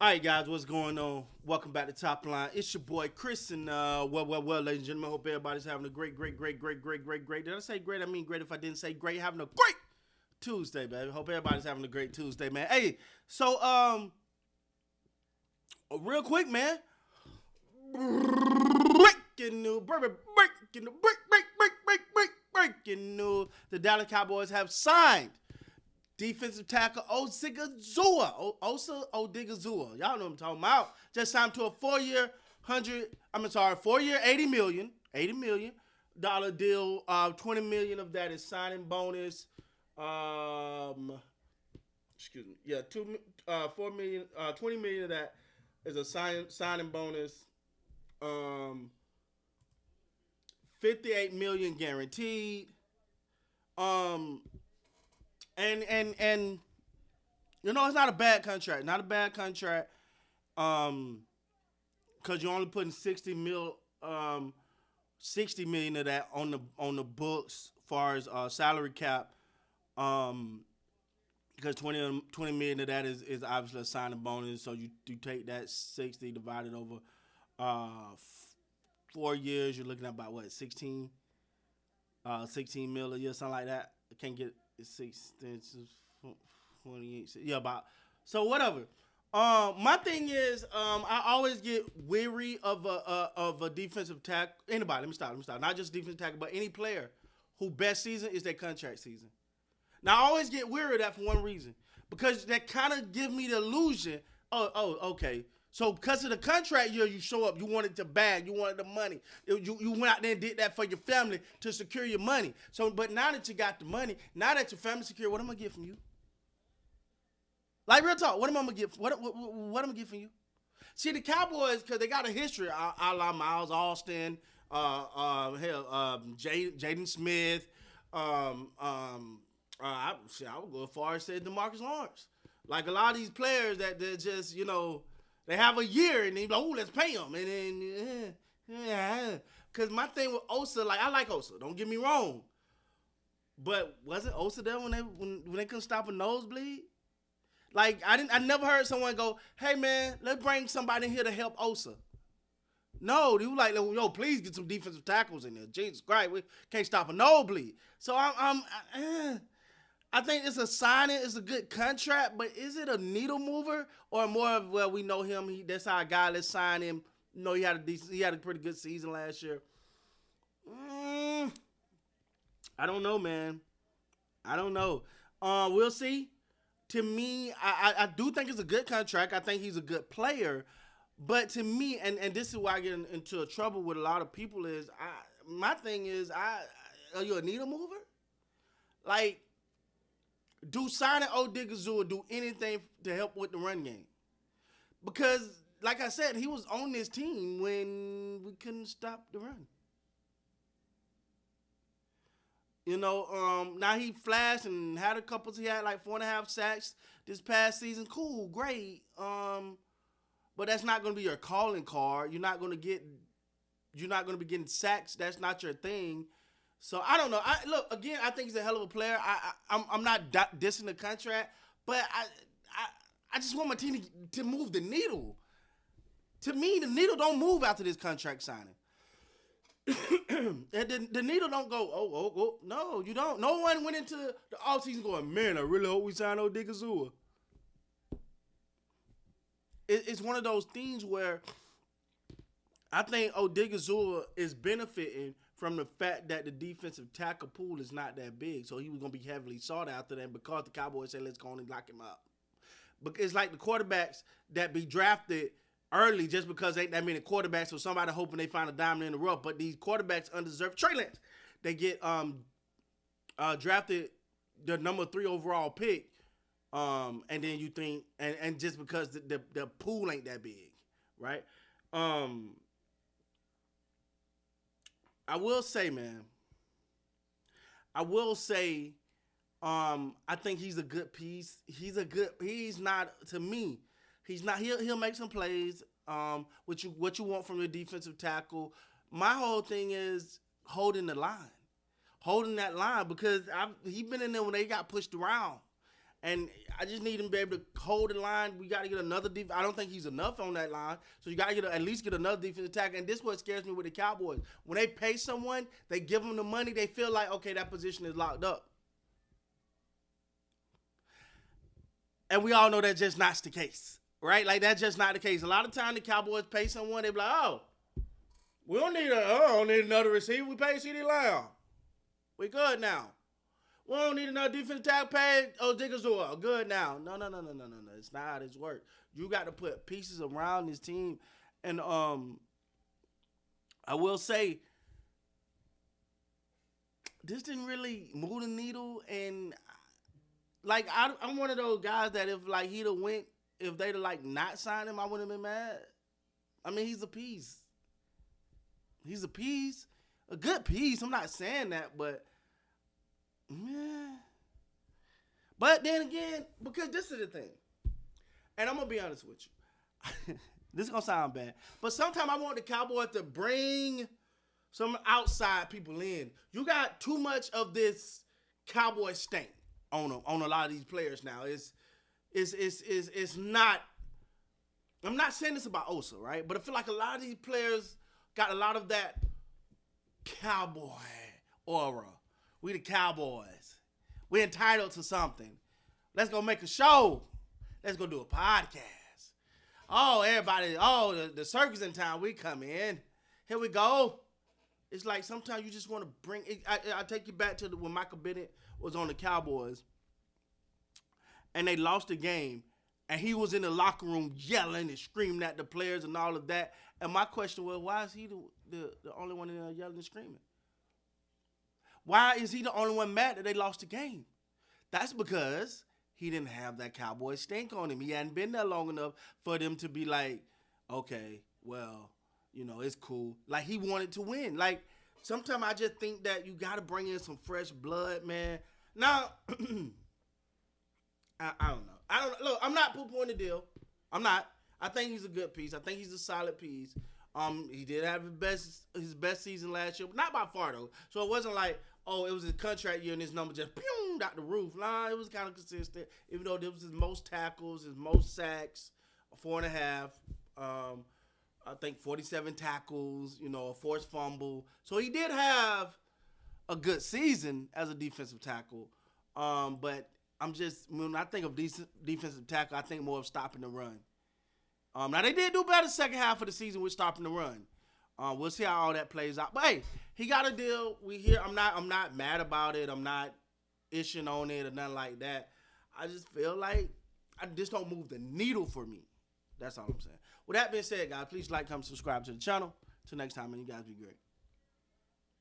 All right, guys, what's going on? Welcome back to Top Line. It's your boy Chris, and well, ladies and gentlemen, hope everybody's having a great. Did I say great? I mean great. If I didn't say great, having a great Tuesday, baby. Hope everybody's having a great Tuesday, man. Hey, so real quick, man. Breaking news, breaking news. The Dallas Cowboys have signed defensive tackle Osa Odighizuwa. Y'all know what I'm talking about. Just signed to a 4-year, 80 million dollar deal. 20 million of that is signing bonus. Excuse me. Yeah, 4 million, 20 million of that is a signing bonus. 58 million guaranteed. And you know, it's not a bad contract. Not a bad contract. Cause you're only putting 60 million of that on the books as far as salary cap. Because 20 million of that is obviously a signing bonus. So you take that 60 divided over 4 years, you're looking at about what, 16 mil a year, something like that. I can't get 28. Yeah, about. So whatever. My thing is, I always get weary of a defensive tackle. Anybody, let me stop. Not just defensive tackle, but any player who best season is their contract season. Now I always get weary of that for one reason, because that kind of gives me the illusion. Okay. So because of the contract year, you show up, you wanted the bag, you wanted the money. You went out there and did that for your family to secure your money. So, but now that you got the money, now that your family secure, what am I gonna get from you? Like real talk, what am I gonna get? What am I gonna get from you? See, the Cowboys, because they got a history, a la Miles Austin, Jaden Smith. I would go as far as say DeMarcus Lawrence. Like a lot of these players that they're just, they have a year and they be like, oh, let's pay them. And then, because my thing with Osa, like, I like Osa, don't get me wrong. But wasn't Osa there when they couldn't stop a nosebleed? Like, I never heard someone go, hey, man, let's bring somebody in here to help Osa. No, they were like, yo, please get some defensive tackles in there. Jesus Christ, we can't stop a nosebleed. So I think it's a signing, it's a good contract, but is it a needle mover or more of, well, we know him, that's our guy, let's sign him. He had a pretty good season last year. I don't know, man. I don't know. We'll see. To me, I do think it's a good contract. I think he's a good player. But to me, and this is why I get into trouble with a lot of people is, my thing is, are you a needle mover? Like, do signing Odighizuwa do anything to help with the run game? Because, like I said, he was on this team when we couldn't stop the run. Now he flashed and had a couple. He had like 4.5 sacks this past season. Cool, great. But that's not going to be your calling card. You're not going to be getting sacks. That's not your thing. So I don't know. I think he's a hell of a player. I'm not dissing the contract, but I just want my team to move the needle. To me, the needle don't move after this contract signing. the needle don't go, oh, no, you don't. No one went into the offseason going, man, I really hope we sign Odighizuwa. It's one of those things where I think Odighizuwa is benefiting from the fact that the defensive tackle pool is not that big. So he was going to be heavily sought after them because the Cowboys said, let's go and lock him up. But it's like the quarterbacks that be drafted early just because ain't that many quarterbacks, so somebody hoping they find a diamond in the rough. But these quarterbacks undeserved. Trey Lance, they get drafted the number 3 overall pick, and then you think, and just because the pool ain't that big, right? I will say, man. I think he's a good piece. He's not, to me, he's not, he'll make some plays, what you want from your defensive tackle. My whole thing is holding that line, because he's been in there when they got pushed around. And I just need him to be able to hold the line. We got to get another defense. I don't think he's enough on that line. So you got to at least get another defensive tackle. And this is what scares me with the Cowboys. When they pay someone, they give them the money, they feel like, okay, that position is locked up. And we all know that's just not the case, right? Like, that's just not the case. A lot of time the Cowboys pay someone, they be like, oh, we don't need another receiver. We pay CD Lamb. We good now. We don't need another defensive tackle. Pay Odighizuwa. Good now. No. It's not how this works. You got to put pieces around this team. And I will say, this didn't really move the needle. And like, I'm one of those guys that if like he'd have went, if they'd have like not signed him, I wouldn't have been mad. I mean, he's a piece. He's a piece, a good piece. I'm not saying that, but yeah. But then again, because this is the thing, and I'm gonna be honest with you. This is gonna sound bad, but sometimes I want the Cowboys to bring some outside people in. You got too much of this Cowboy stank on a lot of these players now. It's not. I'm not saying this about Osa, right? But I feel like a lot of these players got a lot of that Cowboy aura. We the Cowboys. We entitled to something. Let's go make a show. Let's go do a podcast. Oh, everybody, the circus in town, we come in. Here we go. It's like sometimes you just want to bring it. I take you back to when Michael Bennett was on the Cowboys and they lost the game. And he was in the locker room yelling and screaming at the players and all of that. And my question was, why is he the only one in there yelling and screaming? Why is he the only one mad that they lost the game? That's because he didn't have that Cowboy stink on him. He hadn't been there long enough for them to be like, okay, well, it's cool. Like, he wanted to win. Like, sometimes I just think that you got to bring in some fresh blood, man. Now, I don't know. Look, I'm not poo-pooing the deal. I'm not. I think he's a good piece. I think he's a solid piece. He did have his best season last year, but not by far though. So it wasn't like, oh, it was his contract year and his number just boom out the roof. Nah, it was kind of consistent. Even though this was his most tackles, his most sacks, 4.5. I think 47 tackles. A forced fumble. So he did have a good season as a defensive tackle. But when I think of defensive tackle, I think more of stopping the run. Now, they did do better second half of the season with stopping the run. We'll see how all that plays out. But, hey, he got a deal. I'm not mad about it. I'm not ishing on it or nothing like that. I just feel like I just don't move the needle for me. That's all I'm saying. With that being said, guys, please like, comment, subscribe to the channel. Till next time, man, you guys be great.